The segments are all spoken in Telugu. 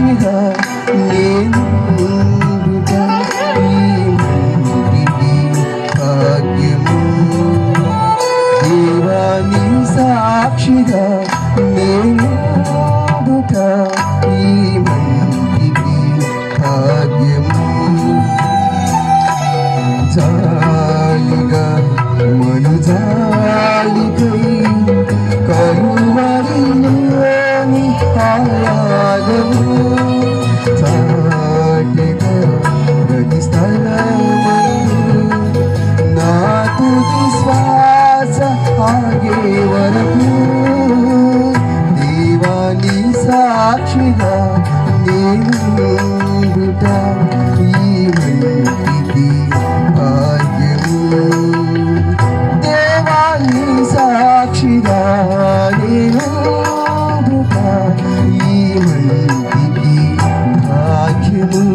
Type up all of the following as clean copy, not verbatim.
సాక్షిగా నేను ఈ మందికి భాగ్యము. దేవాని సాక్షిగా నేను ఈ మందికి భాగ్యము. జాలిగా మనుజాలికై కరువరిలోని ఆయాగము. చాటిగా ప్రతి స్థలమందు నా తుది శ్వాస ఆగే వరకు దేవాని సాక్షిగా నేను ఈ మందికి భాగ్యము. దేవాని సాక్షిగా నేను ఈ మందికి భాగ్యము.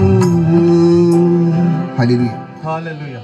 హల్లెలూయా. హల్లెలూయా.